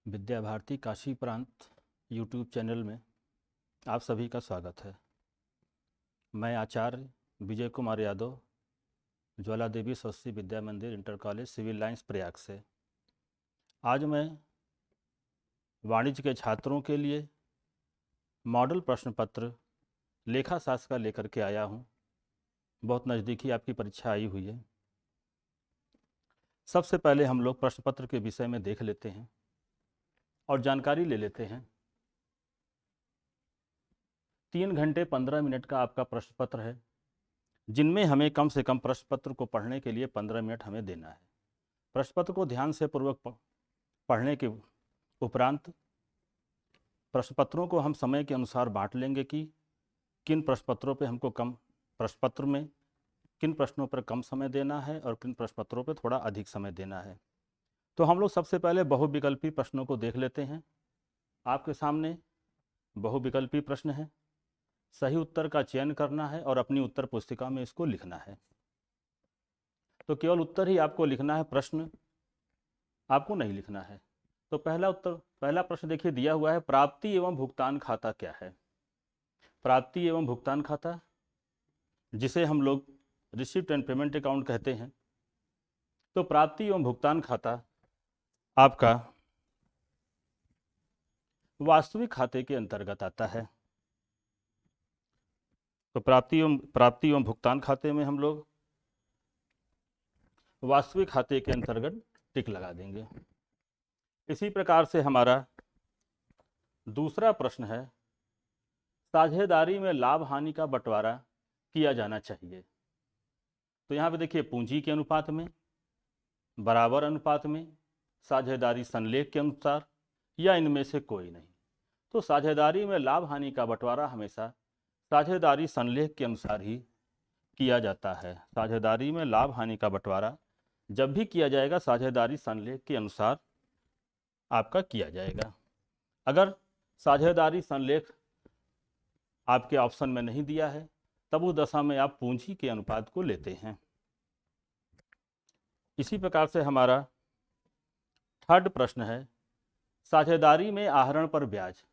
विद्या भारती काशी प्रांत YouTube channel में आप सभी का स्वागत है। मैं आचार्य Vijay Kumar Yadav, Jwala Devi Saraswati Vidya Mandir Inter College Civil Lines Prayag से आज मैं वाणिज्य के छात्रों के लिए मॉडल प्रश्न पत्र लेखा शास्त्र का लेकर के आया हूँ। बहुत नज़दीकी आपकी परीक्षा आई हुई है। सबसे पहले हम लोग प्रश्न पत्र के विषय में देख लेते हैं और जानकारी ले लेते हैं। 3 घंटे 15 मिनट का आपका प्रश्न पत्र है, जिनमें हमें कम से कम प्रश्न पत्र को पढ़ने के लिए 15 मिनट हमें देना है। प्रश्न पत्र को ध्यान से पूर्वक पढ़ने के उपरांत प्रश्न पत्रों को हम समय के अनुसार बांट लेंगे कि किन प्रश्न पत्रों पर हमको कम प्रश्न पत्र में किन प्रश्नों पर कम समय देना है और किन प्रश्न पत्रों पर थोड़ा अधिक समय देना है। तो हम लोग सबसे पहले बहुविकल्पी प्रश्नों को देख लेते हैं। आपके सामने बहुविकल्पी प्रश्न है, सही उत्तर का चयन करना है और अपनी उत्तर पुस्तिका में इसको लिखना है। तो केवल उत्तर ही आपको लिखना है, प्रश्न आपको नहीं लिखना है। तो पहला प्रश्न देखिए दिया हुआ है, प्राप्ति एवं भुगतान खाता क्या है। प्राप्ति एवं भुगतान खाता, जिसे हम लोग रिसिप्ट एंड पेमेंट अकाउंट कहते हैं। तो प्राप्ति एवं भुगतान खाता आपका वास्तविक खाते के अंतर्गत आता है। तो प्राप्ति एवं भुगतान खाते में हम लोग वास्तविक खाते के अंतर्गत टिक लगा देंगे। इसी प्रकार से हमारा दूसरा प्रश्न है, साझेदारी में लाभ हानि का बंटवारा किया जाना चाहिए। तो यहाँ पे देखिए, पूंजी के अनुपात में, बराबर अनुपात में, साझेदारी संलेख के अनुसार या इनमें से कोई नहीं। तो साझेदारी में लाभ हानि का बंटवारा हमेशा साझेदारी संलेख के अनुसार ही किया जाता है। साझेदारी में लाभ हानि का बंटवारा जब भी किया जाएगा साझेदारी संलेख के अनुसार आपका किया जाएगा। अगर साझेदारी संलेख आपके ऑप्शन में नहीं दिया है, तब उस दशा में आप पूंजी के अनुपात को लेते हैं। इसी प्रकार से हमारा थर्ड प्रश्न है, साझेदारी में आहरण पर ब्याज।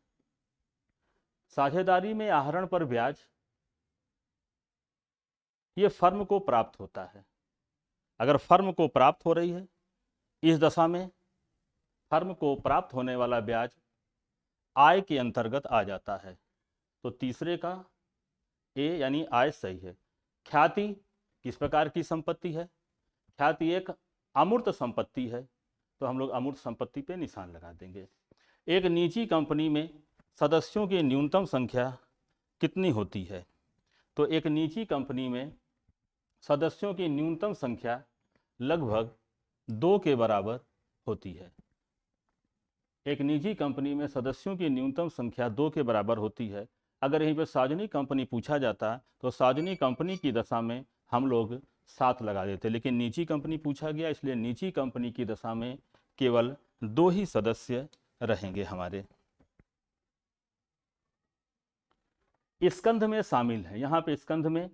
साझेदारी में आहरण पर ब्याज ये फर्म को प्राप्त होता है। अगर फर्म को प्राप्त हो रही है, इस दशा में फर्म को प्राप्त होने वाला ब्याज आय के अंतर्गत आ जाता है। तो तीसरे का ए यानी आय सही है। ख्याति किस प्रकार की संपत्ति है? ख्याति एक अमूर्त संपत्ति है, तो हम लोग अमूर्त संपत्ति पे निशान लगा देंगे। एक निजी कंपनी में सदस्यों की न्यूनतम संख्या कितनी होती है? तो एक निजी कंपनी में सदस्यों की न्यूनतम संख्या लगभग 2 के बराबर होती है। एक निजी कंपनी में सदस्यों की न्यूनतम संख्या 2 के बराबर होती है। अगर यहीं पर सार्वजनिक कंपनी पूछा जाता तो सार्वजनिक कंपनी की दशा में हम लोग 7 लगा देते, लेकिन निजी कंपनी पूछा गया, इसलिए निजी कंपनी की दशा में केवल 2 ही सदस्य रहेंगे हमारे। स्कंध में शामिल है, यहाँ पे स्कंध में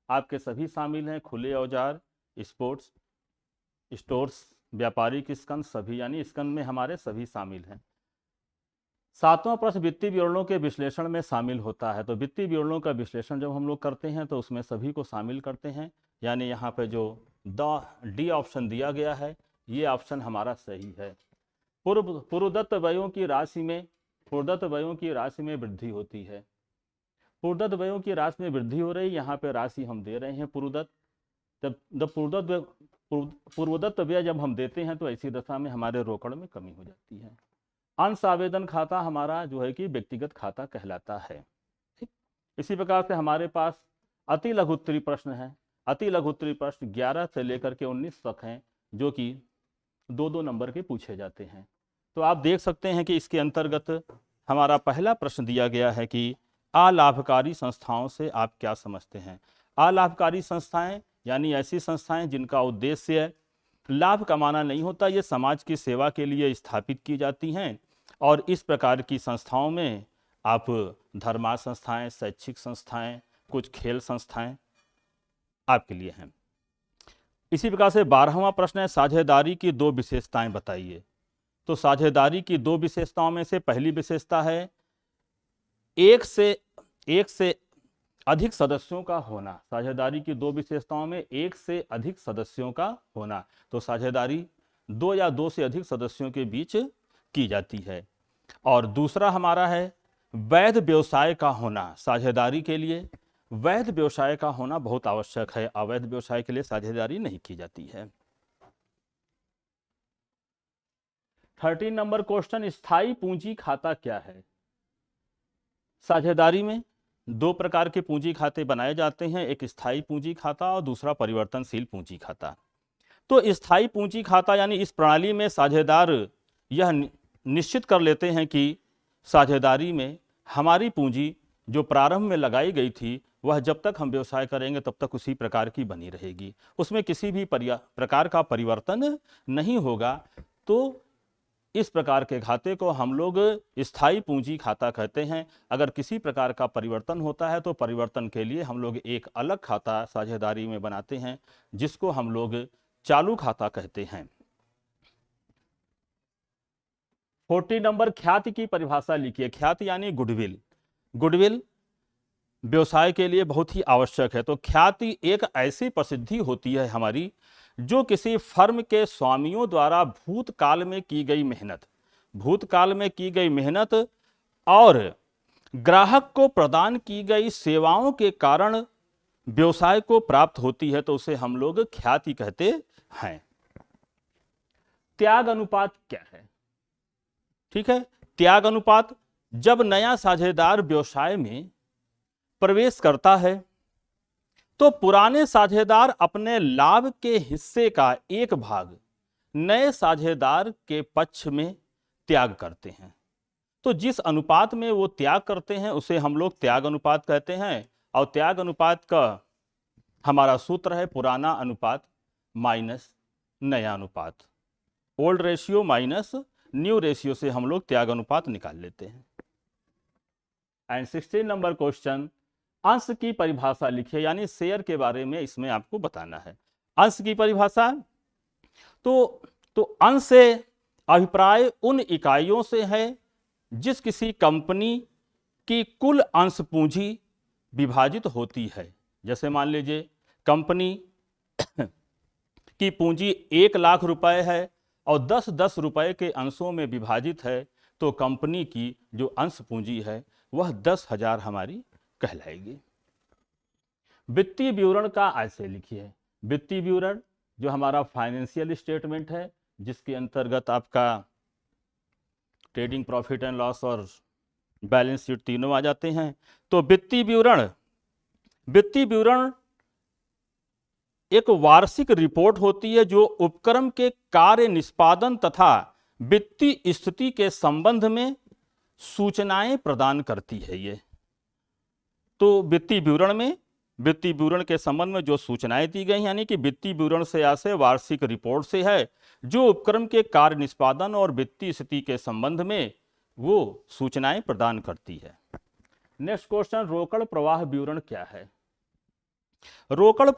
आपके सभी शामिल हैं, खुले औजार, स्पोर्ट्स, स्टोर्स, व्यापारिक स्कंध, सभी, यानी स्कंध में हमारे सभी शामिल हैं। 7वां प्रश्न वित्तीय विवरणों के विश्लेषण में शामिल होता है। तो वित्तीय विवरणों का विश्लेषण जब हम लोग करते हैं तो उसमें सभी को शामिल करते हैं, यानी यहाँ पे जो डी ऑप्शन दिया गया है ये ऑप्शन हमारा सही है। पूर्वदत्त व्ययों की राशि में वृद्धि होती है। पूर्वदत्त व्ययों की राशि में वृद्धि हो रही, यहाँ पे राशि हम दे रहे हैं पूर्वदत्त। जब पूर्वदत्त व्यय जब हम देते हैं तो ऐसी दशा में हमारे रोकड़ में कमी हो जाती है। अंश आवेदन खाता हमारा जो है कि व्यक्तिगत खाता कहलाता है। ठीक, इसी प्रकार से हमारे पास अति लघु उत्तरीय प्रश्न है। अति लघु उत्तरीय प्रश्न 11 से लेकर के 19 तक हैं, जो कि 2-2 नंबर के पूछे जाते हैं। तो आप देख सकते हैं कि इसके अंतर्गत हमारा पहला प्रश्न दिया गया है कि अलाभकारी संस्थाओं से आप क्या समझते हैं। अलाभकारी संस्थाएं यानी ऐसी संस्थाएं जिनका उद्देश्य लाभ कमाना नहीं होता, ये समाज की सेवा के लिए स्थापित की जाती हैं। और इस प्रकार की संस्थाओं में आप धर्मार्थ संस्थाएं, शैक्षिक संस्थाएं, कुछ खेल संस्थाएं आपके लिए हैं। इसी प्रकार से 12वां प्रश्न है, साझेदारी की 2 विशेषताएं बताइए। तो साझेदारी की दो विशेषताओं में से पहली विशेषता है एक से अधिक सदस्यों का होना। साझेदारी की दो विशेषताओं में एक से अधिक सदस्यों का होना। तो साझेदारी दो या दो से अधिक सदस्यों के बीच की जाती है। और दूसरा हमारा है वैध व्यवसाय का होना। साझेदारी के लिए वैध व्यवसाय का होना बहुत आवश्यक है। अवैध व्यवसाय के लिए साझेदारी नहीं की जाती है। 13 नंबर क्वेश्चन, स्थायी पूंजी खाता क्या है? साझेदारी में दो प्रकार के पूंजी खाते बनाए जाते हैं, एक स्थायी पूंजी खाता और दूसरा परिवर्तनशील पूंजी खाता। तो स्थायी पूंजी खाता यानी इस प्रणाली में साझेदार यह निश्चित कर लेते हैं कि साझेदारी में हमारी पूंजी जो प्रारंभ में लगाई गई थी वह जब तक हम व्यवसाय करेंगे तब तक उसी प्रकार की बनी रहेगी, उसमें किसी भी प्रकार का परिवर्तन नहीं होगा। तो इस प्रकार के खाते को हम लोग स्थायी पूंजी खाता कहते हैं। अगर किसी प्रकार का परिवर्तन होता है तो परिवर्तन के लिए हम लोग एक अलग खाता साझेदारी में बनाते हैं जिसको हम लोग चालू खाता कहते हैं। 40 नंबर, ख्याति की परिभाषा लिखिए। ख्याति यानी गुडविल। गुडविल व्यवसाय के लिए बहुत ही आवश्यक है। तो ख्याति एक ऐसी प्रसिद्धि होती है हमारी जो किसी फर्म के स्वामियों द्वारा भूतकाल में की गई मेहनत और ग्राहक को प्रदान की गई सेवाओं के कारण व्यवसाय को प्राप्त होती है, तो उसे हम लोग ख्याति कहते हैं। त्याग अनुपात क्या है? ठीक है, त्याग अनुपात, जब नया साझेदार व्यवसाय में प्रवेश करता है तो पुराने साझेदार अपने लाभ के हिस्से का एक भाग नए साझेदार के पक्ष में त्याग करते हैं। तो जिस अनुपात में वो त्याग करते हैं उसे हम लोग त्याग अनुपात कहते हैं। और त्याग अनुपात का हमारा सूत्र है पुराना अनुपात माइनस नया अनुपात। Old ratio minus new ratio से हम लोग त्याग अनुपात निकाल लेते हैं। एंड 16 नंबर क्वेश्चन, अंश की परिभाषा लिखिए, यानी शेयर के बारे में इसमें आपको बताना है। अंश की परिभाषा, तो अंश से अभिप्राय उन इकाइयों से है जिस किसी कंपनी की कुल अंश पूंजी विभाजित होती है। जैसे मान लीजिए कंपनी की पूंजी 1 लाख रुपए है और 10-10 रुपए के अंशों में विभाजित है, तो कंपनी की जो अंश पूंजी है वह 10,000 हमारी कहलाएगी। वित्तीय विवरण का ऐसे लिखिए। वित्तीय विवरण जो हमारा फाइनेंशियल स्टेटमेंट है जिसके अंतर्गत आपका ट्रेडिंग प्रॉफिट एंड लॉस और बैलेंस शीट तीनों आ जाते हैं। तो वित्तीय विवरण एक वार्षिक रिपोर्ट होती है जो उपक्रम के कार्य निष्पादन तथा वित्तीय स्थिति के संबंध में सूचनाएं प्रदान करती है। ये तो वित्तीय विवरण के संबंध में जो सूचनाएं दी गई, यानी कि वित्तीय विवरण से आशय वार्षिक रिपोर्ट से है जो उपक्रम के कार्य निष्पादन और वित्तीय स्थिति के संबंध में वो सूचनाएं प्रदान करती है। नेक्स्ट क्वेश्चन, रोकड़ प्रवाह विवरण क्या है? रोकड़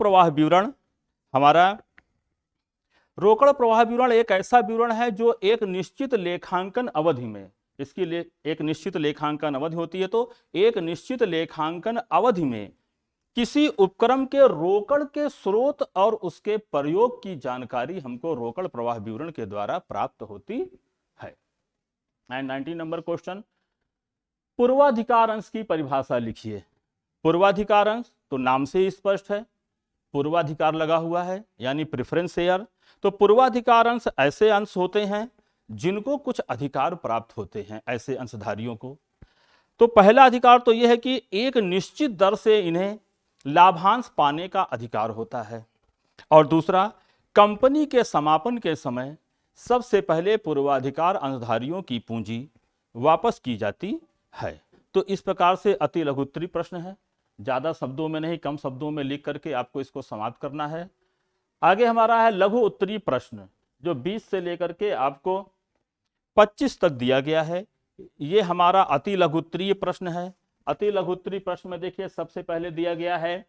प्रवाह विवरण एक ऐसा विवरण है जो एक निश्चित लेखांकन अवधि में, इसके लिए एक निश्चित लेखांकन अवधि होती है, तो एक निश्चित लेखांकन अवधि में किसी उपक्रम के रोकड़ के स्रोत और उसके प्रयोग की जानकारी हमको रोकड़ प्रवाह विवरण के द्वारा प्राप्त होती है। एंड 19 नंबर क्वेश्चन, पूर्वाधिकार अंश की परिभाषा लिखिए। पूर्वाधिकार अंश तो नाम से ही स्पष्ट है, पूर्वाधिकार लगा हुआ है यानी प्रेफरेंस शेयर। तो पूर्वाधिकार अंश ऐसे अंश होते हैं जिनको कुछ अधिकार प्राप्त होते हैं, ऐसे अंशधारियों को। तो पहला अधिकार तो यह है कि एक निश्चित दर से इन्हें लाभांश पाने का अधिकार होता है, और दूसरा कंपनी के समापन के समय सबसे पहले पूर्वाधिकार अंशधारियों की पूंजी वापस की जाती है। तो इस प्रकार से अति लघु उत्तरीय प्रश्न है, ज्यादा शब्दों में नहीं, कम शब्दों में लिख करके आपको इसको समाप्त करना है। आगे हमारा है लघु उत्तरीय प्रश्न जो 20 से लेकर के आपको 25 तक दिया गया है। ये हमारा अति लघु उत्तरीय प्रश्न है। अति लघु उत्तरीय प्रश्न में देखिए सबसे पहले दिया गया है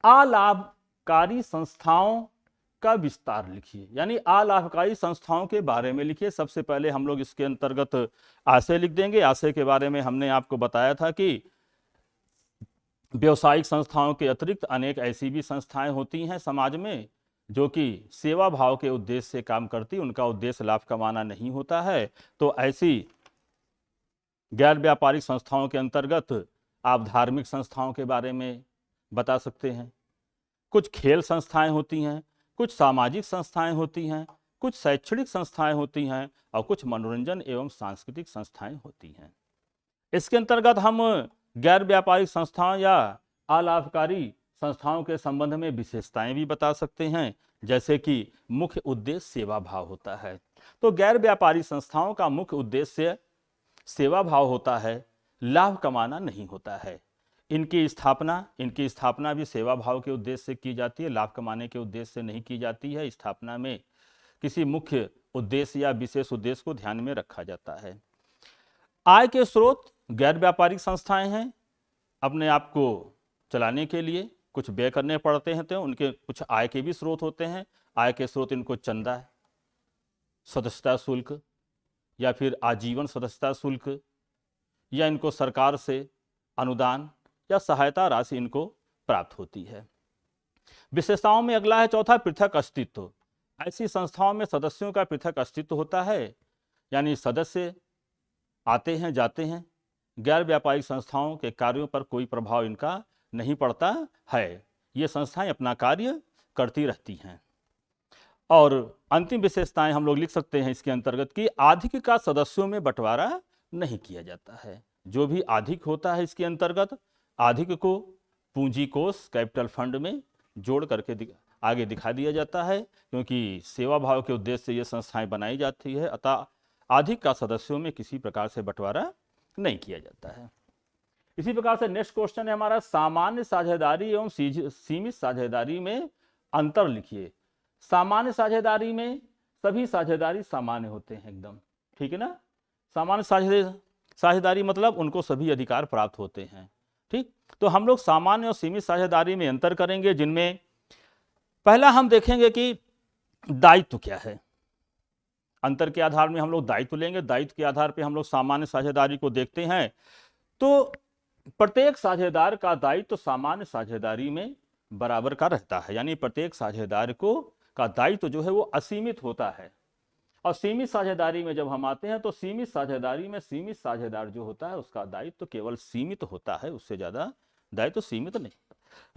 अलाभकारी संस्थाओं का विस्तार लिखिए, यानी अलाभकारी संस्थाओं के बारे में लिखिए। सबसे पहले हम लोग इसके अंतर्गत आशय लिख देंगे। आशय के बारे में हमने आपको बताया था कि व्यवसायिक संस्थाओं के अतिरिक्त अनेक ऐसी भी संस्थाएं होती हैं समाज में जो कि सेवा भाव के उद्देश्य से काम करती, उनका उद्देश्य लाभ कमाना नहीं होता है। तो ऐसी गैर व्यापारिक संस्थाओं के अंतर्गत आप धार्मिक संस्थाओं के बारे में बता सकते हैं, कुछ खेल संस्थाएं होती हैं, कुछ सामाजिक संस्थाएं होती हैं, कुछ शैक्षणिक संस्थाएं होती हैं और कुछ मनोरंजन एवं सांस्कृतिक संस्थाएं होती हैं। इसके अंतर्गत हम गैर व्यापारिक संस्थाओं या अलाभकारी संस्थाओं के संबंध में विशेषताएं भी बता सकते हैं, जैसे कि मुख्य उद्देश्य सेवा भाव होता है। तो गैर व्यापारिक संस्थाओं का मुख्य उद्देश्य सेवा भाव होता है, लाभ कमाना नहीं होता है। इनकी स्थापना भी सेवा भाव के उद्देश्य से की जाती है, लाभ कमाने के उद्देश्य से नहीं की जाती है। स्थापना में किसी मुख्य उद्देश्य या विशेष उद्देश्य को ध्यान में रखा जाता है। आय के स्रोत गैर व्यापारिक संस्थाएं हैं, अपने आप को चलाने के लिए कुछ व्यय करने पड़ते हैं, तो उनके कुछ आय के भी स्रोत होते हैं। आय के स्रोत इनको चंदा, सदस्यता शुल्क या फिर आजीवन सदस्यता शुल्क, या इनको सरकार से अनुदान या सहायता राशि इनको प्राप्त होती है। विशेषताओं में अगला है चौथा, पृथक अस्तित्व। ऐसी संस्थाओं में सदस्यों का पृथक अस्तित्व होता है, यानी सदस्य आते हैं जाते हैं, गैर व्यापारिक संस्थाओं के कार्यों पर कोई प्रभाव इनका नहीं पड़ता है। ये संस्थाएं अपना कार्य करती रहती हैं। और अंतिम विशेषताएं हम लोग लिख सकते हैं इसके अंतर्गत कि आधिक का सदस्यों में बंटवारा नहीं किया जाता है। जो भी आधिक होता है इसके अंतर्गत आधिक को पूंजी कोष कैपिटल फंड में जोड़ करके आगे दिखा दिया जाता है, क्योंकि सेवा भाव के उद्देश्य से ये संस्थाएं बनाई जाती है। अतः आधिक का सदस्यों में किसी प्रकार से बंटवारा नहीं किया जाता है। इसी प्रकार से नेक्स्ट क्वेश्चन है हमारा, सामान्य साझेदारी एवं सीमित साझेदारी में अंतर लिखिए। सामान्य साझेदारी में सभी साझेदारी सामान्य होते हैं एकदम, ठीक है ना। सामान्य साझेदारी मतलब उनको सभी अधिकार प्राप्त होते हैं, ठीक। तो हम लोग सामान्य और सीमित साझेदारी में अंतर करेंगे, जिनमें पहला हम देखेंगे कि दायित्व क्या है। अंतर के आधार में हम लोग दायित्व लेंगे। दायित्व के आधार पर हम लोग सामान्य साझेदारी को देखते हैं। तो प्रत्येक साझेदार का दायित्व सामान्य साझेदारी में बराबर का रहता है, यानी प्रत्येक साझेदार को का दायित्व जो है वो असीमित होता है। और सीमित साझेदारी में जब हम आते हैं तो सीमित साझेदारी में सीमित साझेदार जो होता है उसका दायित्व तो केवल सीमित होता है, उससे ज्यादा दायित्व सीमित नहीं।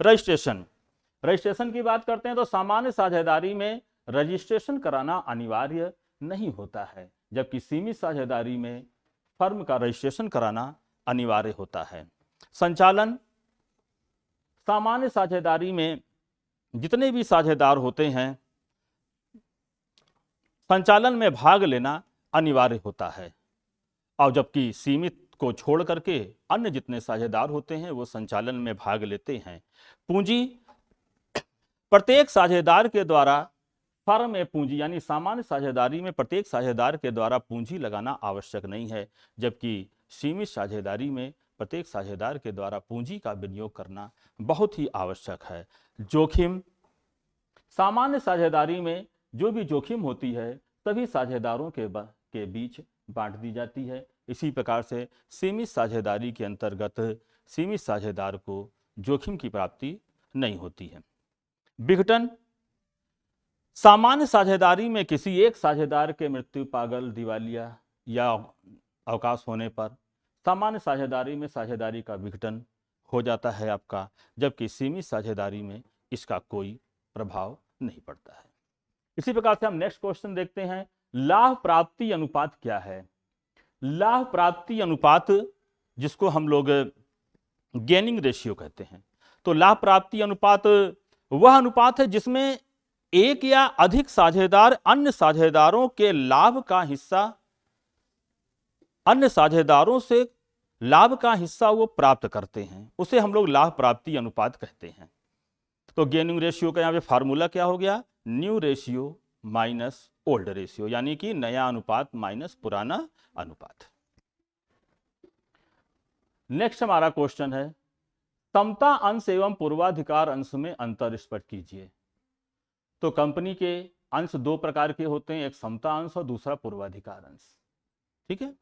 रजिस्ट्रेशन की बात करते हैं तो सामान्य साझेदारी में रजिस्ट्रेशन कराना अनिवार्य नहीं होता है, जबकि सीमित साझेदारी में फर्म का रजिस्ट्रेशन कराना अनिवार्य होता है। संचालन, सामान्य साझेदारी में जितने भी साझेदार होते हैं संचालन में भाग लेना अनिवार्य होता है, और जबकि सीमित को छोड़ करके अन्य जितने साझेदार होते हैं वो संचालन में भाग लेते हैं। पूंजी, प्रत्येक साझेदार के द्वारा फर्म में पूंजी, यानी सामान्य साझेदारी में प्रत्येक साझेदार के द्वारा पूंजी लगाना आवश्यक नहीं है, जबकि सीमित साझेदारी में प्रत्येक साझेदार के द्वारा पूंजी का विनियोग करना बहुत ही आवश्यक है। जोखिम, सामान्य साझेदारी में जो भी जोखिम होती है सभी साझेदारों के बीच बांट दी जाती है। इसी प्रकार से सीमित साझेदारी के अंतर्गत सीमित साझेदार को जोखिम की प्राप्ति नहीं होती है। विघटन, सामान्य साझेदारी में किसी एक साझेदार के मृत्यु, पागल, दिवालिया या अवकाश होने पर सामान्य साझेदारी में साझेदारी का विघटन हो जाता है आपका, जबकि सीमित साझेदारी में इसका कोई प्रभाव नहीं पड़ता है। इसी प्रकार से हम नेक्स्ट क्वेश्चन देखते हैं, लाभ प्राप्ति अनुपात क्या है। लाभ प्राप्ति अनुपात, जिसको हम लोग गेनिंग रेशियो कहते हैं। तो लाभ प्राप्ति अनुपात वह अनुपात है जिसमें एक या अधिक साझेदार अन्य साझेदारों के लाभ का हिस्सा, अन्य साझेदारों से लाभ का हिस्सा वो प्राप्त करते हैं, उसे हम लोग लाभ प्राप्ति अनुपात कहते हैं। तो गेनिंग रेशियो का यहाँ पे फार्मूला क्या हो गया, new ratio minus old ratio, यानी कि नया अनुपात माइनस पुराना अनुपात। नेक्स्ट हमारा क्वेश्चन है, समता अंश एवं पूर्वाधिकार अंश में अंतर स्पष्ट कीजिए। तो कंपनी के अंश दो प्रकार के होते हैं, एक समता अंश और दूसरा पूर्वाधिकार अंश। ठीक है,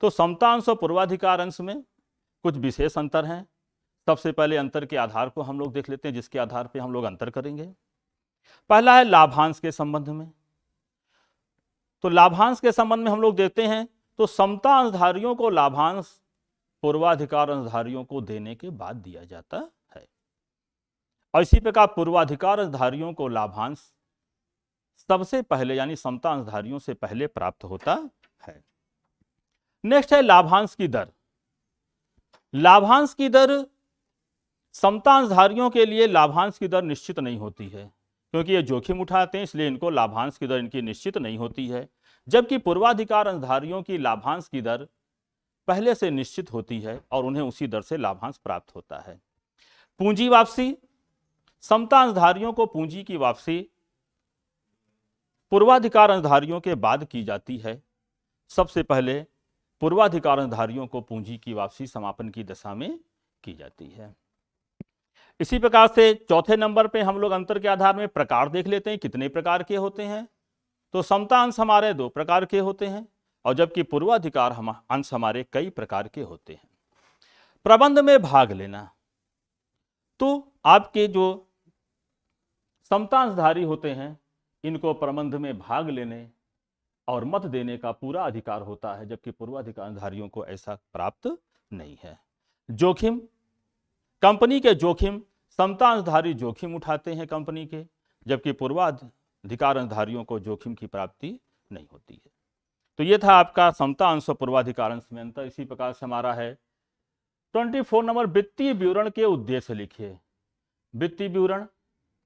तो समता अंश और पूर्वाधिकार अंश में कुछ विशेष अंतर हैं। सबसे पहले अंतर के आधार को हम लोग देख लेते हैं, जिसके आधार पे हम लोग अंतर करेंगे। पहला है लाभांश के संबंध में। तो लाभांश के संबंध में हम लोग देखते हैं तो समता अंशधारियों को लाभांश पूर्वाधिकार अंशधारियों को देने के बाद दिया जाता है, और इसी प्रकार पूर्वाधिकार अंशधारियों को लाभांश सबसे पहले यानी समता अंशधारियों से पहले प्राप्त होता है। नेक्स्ट है लाभांश की दर। लाभांश की दर समता अंशधारियों के लिए लाभांश की दर निश्चित नहीं होती है, क्योंकि ये जोखिम उठाते हैं, इसलिए इनको लाभांश की दर इनकी निश्चित नहीं होती है। जबकि पूर्वाधिकार अंशधारियों की लाभांश की दर पहले से निश्चित होती है और उन्हें उसी दर से लाभांश प्राप्त होता है। पूंजी वापसी। समता अंशधारियों को पूंजी की वापसी पूर्वाधिकार अंशधारियों के बाद की जाती है। सबसे पहले पूर्वाधिकार अंशधारियों को पूंजी की वापसी समापन की दशा में की जाती है। इसी प्रकार से चौथे नंबर पे हम लोग अंतर के आधार में प्रकार देख लेते हैं, कितने प्रकार के होते हैं। तो समता अंश हमारे दो प्रकार के होते हैं, और जबकि पूर्वाधिकार अंश हमारे कई प्रकार के होते हैं। प्रबंध में भाग लेना। तो आपके जो समता अंशधारी होते हैं इनको प्रबंध में भाग लेने और मत देने का पूरा अधिकार होता है, जबकि पूर्वाधिकार अंशधारियों को ऐसा प्राप्त नहीं है। जोखिम। कंपनी के जोखिम समता अंशधारी जोखिम उठाते हैं कंपनी के, जबकि पूर्वाधिकार अंशधारियों को जोखिम की प्राप्ति नहीं होती है। तो ये था आपका समता अंश और पूर्वाधिकार अंश में अंतर। इसी प्रकार से हमारा है 24 नंबर, वित्तीय विवरण के उद्देश्य लिखिए। वित्तीय विवरण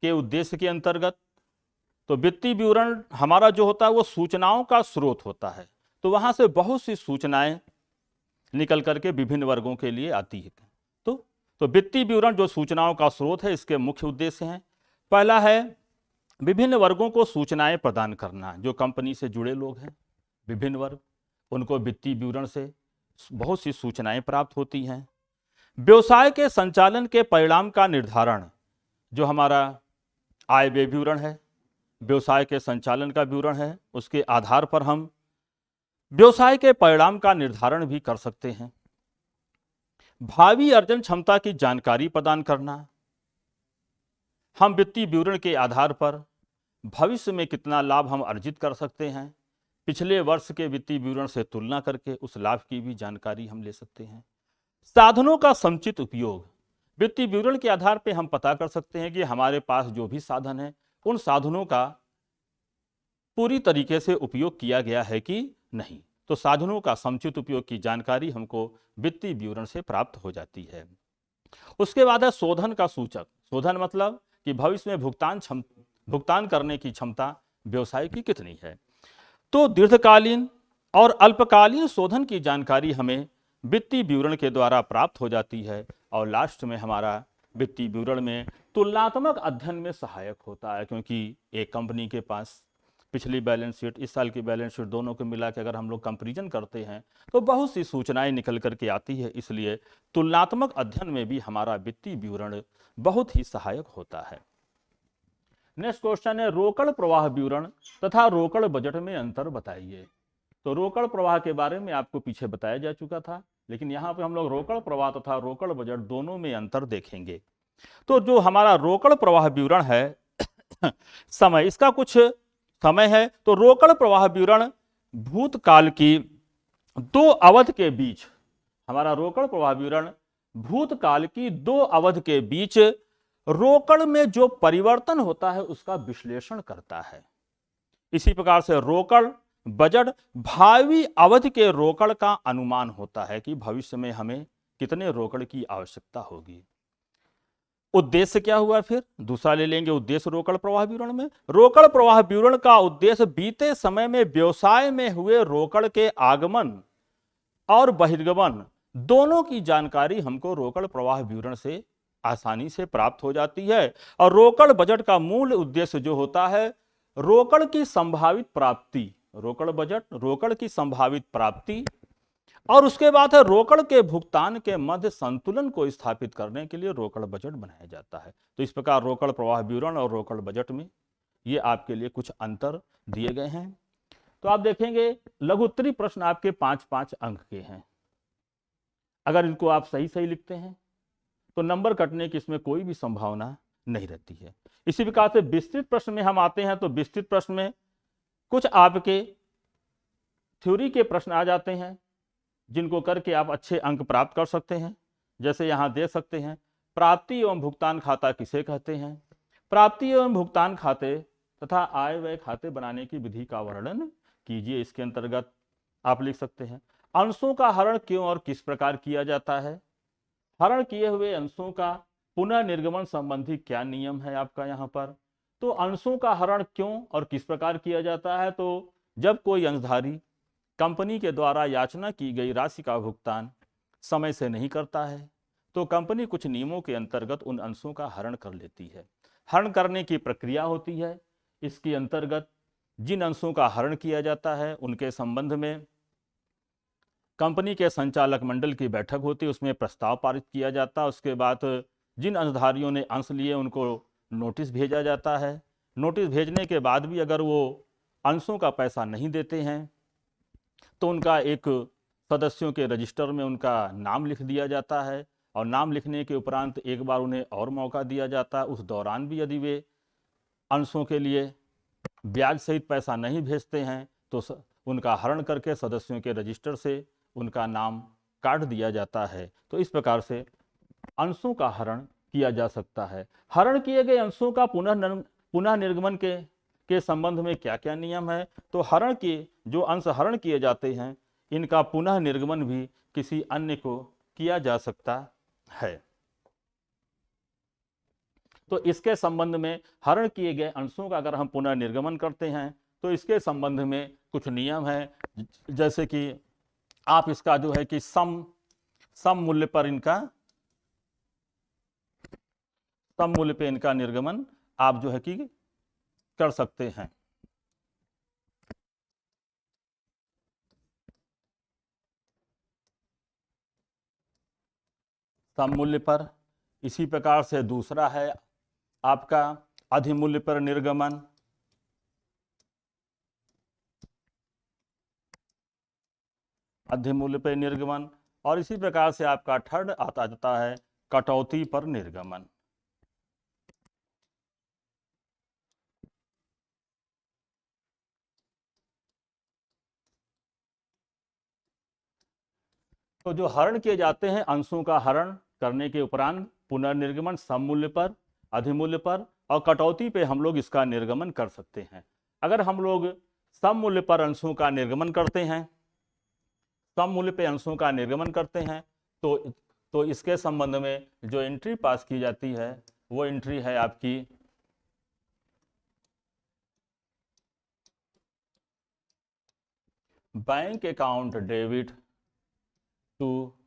के उद्देश्य के अंतर्गत तो वित्तीय विवरण हमारा जो होता है वो सूचनाओं का स्रोत होता है, तो वहां से बहुत सी सूचनाएं निकल करके विभिन्न वर्गों के लिए आती है। तो वित्तीय विवरण जो सूचनाओं का स्रोत है, इसके मुख्य उद्देश्य हैं। पहला है विभिन्न वर्गों को सूचनाएं प्रदान करना। जो कंपनी से जुड़े लोग हैं विभिन्न वर्ग, उनको वित्तीय विवरण से बहुत सी सूचनाएं प्राप्त होती हैं। व्यवसाय के संचालन के परिणाम का निर्धारण, जो हमारा आय व्यय विवरण है, व्यवसाय के संचालन का विवरण है, उसके आधार पर हम व्यवसाय के परिणाम का निर्धारण भी कर सकते हैं। भावी अर्जन क्षमता की जानकारी प्रदान करना। हम वित्तीय विवरण के आधार पर भविष्य में कितना लाभ हम अर्जित कर सकते हैं, पिछले वर्ष के वित्तीय विवरण से तुलना करके उस लाभ की भी जानकारी हम ले सकते हैं। साधनों का समुचित उपयोग। वित्तीय विवरण के आधार पर हम पता कर सकते हैं कि हमारे पास जो भी साधन है उन साधनों का पूरी तरीके से उपयोग किया गया है कि नहीं। तो साधनों का समुचित उपयोग की जानकारी हमको वित्तीय विवरण से प्राप्त हो जाती है। उसके बाद है शोधन का सूचक। शोधन मतलब कि भविष्य में भुगतान करने की क्षमता व्यवसाय की कितनी है। तो दीर्घकालीन और अल्पकालीन शोधन की जानकारी हमें वित्तीय विवरण के द्वारा प्राप्त हो जाती है, और लास्ट में हमारा वित्तीय विवरण में तुलनात्मक अध्ययन में सहायक होता है, क्योंकि एक कंपनी के पास पिछली बैलेंस शीट, इस साल की बैलेंस शीट, दोनों को मिला के अगर हम लोग कंपैरिजन करते हैं तो बहुत सी सूचनाएं निकल करके आती है। इसलिए तुलनात्मक अध्ययन में भी हमारा वित्तीय विवरण बहुत ही सहायक होता है। नेक्स्ट क्वेश्चन है रोकड़ प्रवाह विवरण तथा रोकड़ बजट में अंतर बताइए। तो रोकड़ प्रवाह के बारे में आपको पीछे बताया जा चुका था, लेकिन यहाँ पे हम लोग रोकड़ प्रवाह तथा रोकड़ बजट दोनों में अंतर देखेंगे। तो जो हमारा रोकड़ प्रवाह विवरण है समय, इसका कुछ समय है। तो रोकड़ प्रवाह विवरण भूतकाल की दो अवधि के बीच, हमारा रोकड़ प्रवाह विवरण भूतकाल की दो अवधि के बीच रोकड़ में जो परिवर्तन होता है उसका विश्लेषण करता है। इसी प्रकार से रोकड़ बजट भावी अवधि के रोकड़ का अनुमान होता है कि भविष्य में हमें कितने रोकड़ की आवश्यकता होगी। उद्देश्य क्या हुआ, फिर दूसरा ले लेंगे उद्देश्य रोकड़ प्रवाह विवरण में। रोकड़ प्रवाह विवरण का उद्देश्य बीते समय में व्यवसाय में हुए रोकड़ के आगमन और बहिर्गमन दोनों की जानकारी हमको रोकड़ प्रवाह विवरण से आसानी से प्राप्त हो जाती है। और रोकड़ बजट का मूल उद्देश्य जो होता है रोकड़ की संभावित प्राप्ति, रोकड़ बजट रोकड़ की संभावित प्राप्ति, और उसके बाद है रोकड़ के भुगतान के मध्य संतुलन को स्थापित करने के लिए रोकड़ बजट बनाया जाता है। तो इस प्रकार रोकड़ प्रवाह विवरण और रोकड़ बजट में ये आपके लिए कुछ अंतर दिए गए हैं। तो आप देखेंगे लघुत्तरी प्रश्न आपके 5-5 अंक के हैं। अगर इनको आप सही सही लिखते हैं तो नंबर कटने की इसमें कोई भी संभावना नहीं रहती है। इसी प्रकार से विस्तृत प्रश्न में हम आते हैं तो विस्तृत प्रश्न में कुछ आपके थ्योरी के प्रश्न आ जाते हैं जिनको करके आप अच्छे अंक प्राप्त कर सकते हैं। जैसे यहां देख सकते हैं, प्राप्ति एवं भुगतान खाता किसे कहते हैं। प्राप्ति एवं भुगतान खाते तथा आय व्यय खाते बनाने की विधि का वर्णन कीजिए। इसके अंतर्गत आप लिख सकते हैं, अंशों का हरण क्यों और किस प्रकार किया जाता है। हरण किए हुए अंशों का पुनः निर्गमन संबंधी क्या नियम है आपका यहाँ पर। तो अंशों का हरण क्यों और किस प्रकार किया जाता है, तो जब कोई अंशधारी कंपनी के द्वारा याचना की गई राशि का भुगतान समय से नहीं करता है तो कंपनी कुछ नियमों के अंतर्गत उन अंशों का हरण कर लेती है। हरण करने की प्रक्रिया होती है। इसके अंतर्गत जिन अंशों का हरण किया जाता है उनके संबंध में कंपनी के संचालक मंडल की बैठक होती है, उसमें प्रस्ताव पारित किया जाता है। उसके बाद जिन अंशधारियों ने अंश लिए उनको नोटिस भेजा जाता है। नोटिस भेजने के बाद भी अगर वो अंशों का पैसा नहीं देते हैं तो उनका एक सदस्यों के रजिस्टर में उनका नाम लिख दिया जाता है और नाम लिखने के उपरांत एक बार उन्हें और मौका दिया जाता है। उस दौरान भी यदि वे अंशों के लिए ब्याज सहित पैसा नहीं भेजते हैं तो उनका हरण करके सदस्यों के रजिस्टर से उनका नाम काट दिया जाता है। तो इस प्रकार से अंशों का हरण किया जा सकता है। हरण किए गए अंशों का पुनः निर्गमन के संबंध में क्या क्या नियम है, तो हरण के जो अंश हरण किए जाते हैं इनका पुनः निर्गमन भी किसी अन्य को किया जा सकता है। तो इसके संबंध में हरण किए गए अंशों का अगर हम पुनः निर्गमन करते हैं तो इसके संबंध में कुछ नियम है। जैसे कि आप इसका जो है कि सम मूल्य पर इनका निर्गमन आप जो है कि कर सकते हैं। सम मूल्य पर। इसी प्रकार से दूसरा है आपका अधिमूल्य पर निर्गमन। अधिमूल्य पर निर्गमन। और इसी प्रकार से आपका थर्ड आता जाता है कटौती पर निर्गमन। तो जो हरण किए जाते हैं अंशों का हरण करने के उपरांत पुनर्निर्गमन सम मूल्य पर, अधिमूल्य पर और कटौती पे हम लोग इसका निर्गमन कर सकते हैं। अगर हम लोग सम मूल्य पर अंशों का निर्गमन करते हैं, सम मूल्य पे अंशों का निर्गमन करते हैं तो इसके संबंध में जो एंट्री पास की जाती है वो एंट्री है आपकी bank account debit to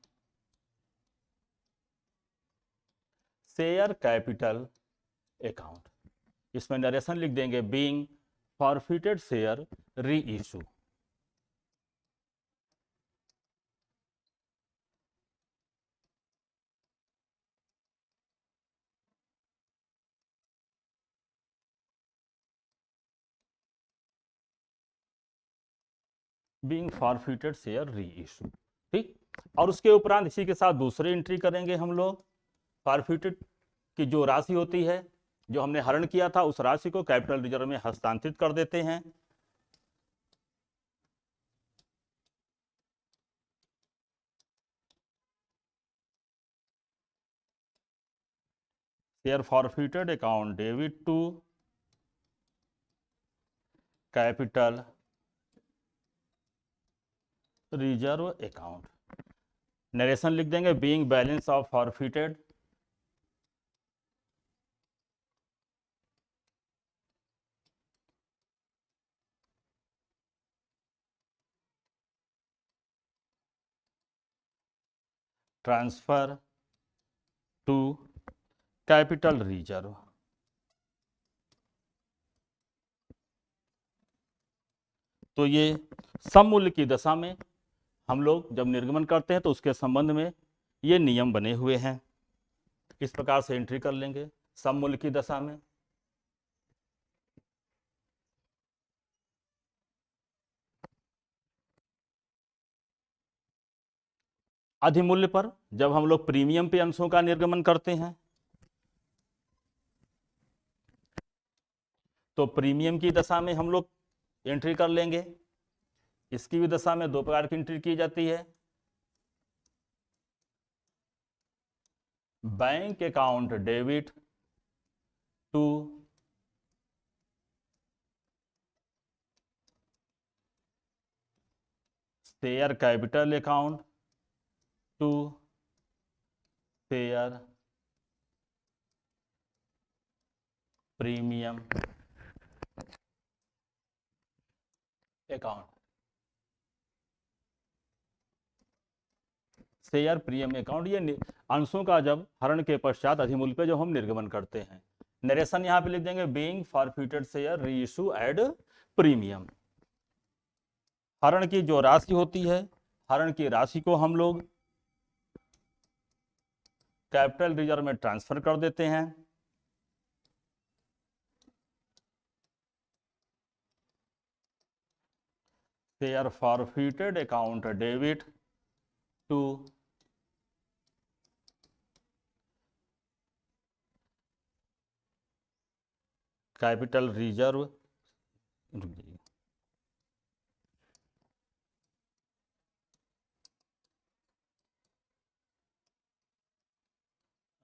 share capital account. इसमें नरेशन लिख देंगे, being forfeited share reissue. Being forfeited share reissue, ठीक। और उसके उपरांत इसी के साथ दूसरी एंट्री करेंगे हम लोग। फॉरफिटेड की जो राशि होती है जो हमने हरण किया था उस राशि को कैपिटल रिजर्व में हस्तांतरित कर देते हैं। Share forfeited account debit to capital reserve account. Narration लिख देंगे, being balance of forfeited transfer to capital reserve. तो ये सम मूल्य की दशा में हम लोग जब निर्गमन करते हैं तो उसके संबंध में ये नियम बने हुए हैं। इस प्रकार से एंट्री कर लेंगे सम मूल्य की दशा में। अधिमूल्य पर जब हम लोग प्रीमियम पे अंशों का निर्गमन करते हैं तो प्रीमियम की दशा में हम लोग एंट्री कर लेंगे। इसकी भी दशा में दो प्रकार की एंट्री की जाती है, bank account debit to share capital account to share premium account. Share premium account ये अंशों का जब हरण के पश्चात अधिमूल्य पे जो हम निर्गमन करते हैं। नरेशन यहां पे लिख देंगे, बीइंग फॉरफिटेड शेयर री इशू एड प्रीमियम। हरण की जो राशि होती है, हरण की राशि को हम लोग कैपिटल रिजर्व में ट्रांसफर कर देते हैं। Share forfeited account debit to capital reserve,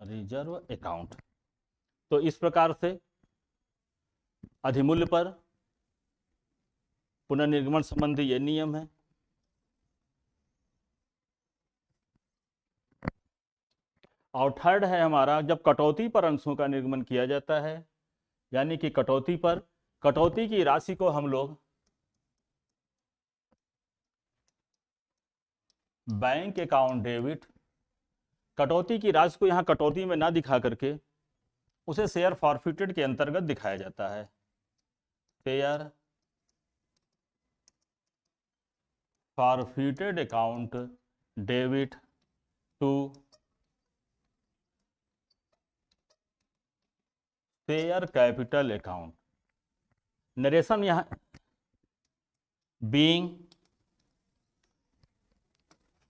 reserve account. तो इस प्रकार से अधिमूल्य पर पुनर्निर्गमन संबंधी ये नियम है। और थर्ड है हमारा, जब कटौती पर अंशों का निर्गमन किया जाता है, यानी कि कटौती पर, कटौती की राशि को हम लोग बैंक अकाउंट डेबिट, कटौती की राशि को यहां कटौती में ना दिखा करके उसे शेयर फॉरफिटेड के अंतर्गत दिखाया जाता है। Share forfeited account debit to share capital account. Narration यहां being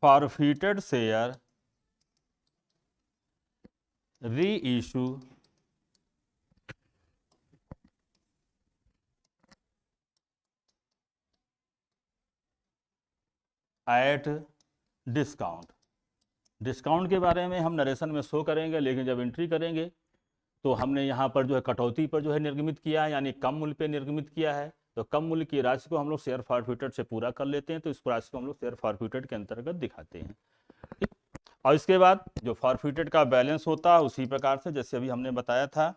forfeited share reissue at discount. Discount के बारे में हम नरेशन में शो करेंगे, लेकिन जब एंट्री करेंगे तो हमने यहाँ पर जो है कटौती पर जो है निर्गमित किया है, यानी कम मूल्य पे निर्गमित किया है। तो कम मूल्य की राशि को हम लोग शेयर फॉरफिटेड से पूरा कर लेते हैं, तो इस राशि को हम लोग शेयर फॉरफिटेड के अंतर्गत दिखाते हैं। ठीक, और इसके बाद जो फॉरफिटेड का बैलेंस होता है उसी प्रकार से जैसे अभी हमने बताया था,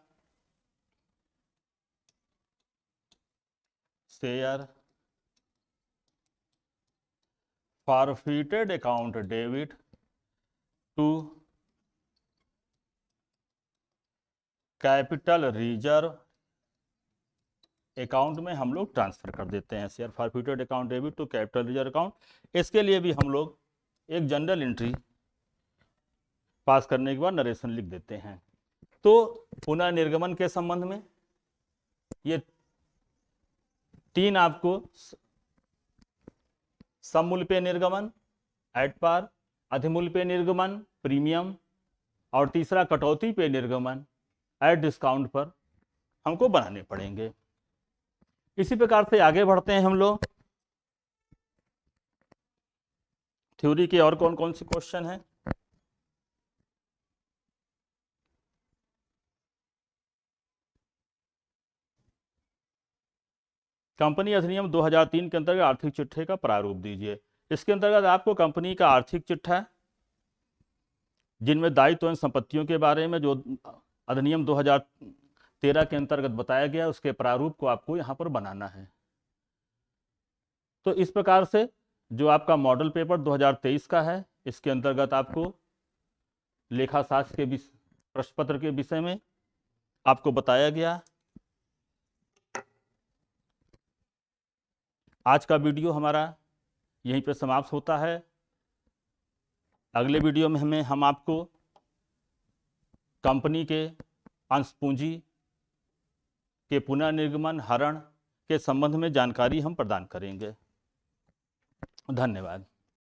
share forfeited account debit to capital reserve account में हम लोग ट्रांसफर कर देते हैं। Share forfeited account debit to capital reserve account. इसके लिए भी हम लोग एक जनरल एंट्री पास करने के बाद नरेशन लिख देते हैं। तो पुनः निर्गमन के संबंध में ये तीन आपको सममूल्य पे निर्गमन एट पार, अधिमूल्य पे निर्गमन प्रीमियम, और तीसरा कटौती पे निर्गमन एट डिस्काउंट पर हमको बनाने पड़ेंगे। इसी प्रकार से आगे बढ़ते हैं हम लोग। थ्योरी के और कौन कौन से क्वेश्चन हैं? कंपनी अधिनियम 2003 के अंतर्गत आर्थिक चिट्ठे का प्रारूप दीजिए। इसके अंतर्गत आपको कंपनी का आर्थिक चिट्ठा, जिनमें दायित्व एवं संपत्तियों के बारे में जो अधिनियम 2013 के अंतर्गत बताया गया, उसके प्रारूप को आपको यहाँ पर बनाना है। तो इस प्रकार से जो आपका मॉडल पेपर 2023 का है, इसके अंतर्गत आपको लेखाशास्त्र के प्रश्न पत्र के विषय में आपको बताया गया। आज का वीडियो हमारा यहीं पे समाप्त होता है। अगले वीडियो में हम आपको कंपनी के अंश पूंजी के पुनर्निर्गमन हरण के संबंध में जानकारी हम प्रदान करेंगे। धन्यवाद।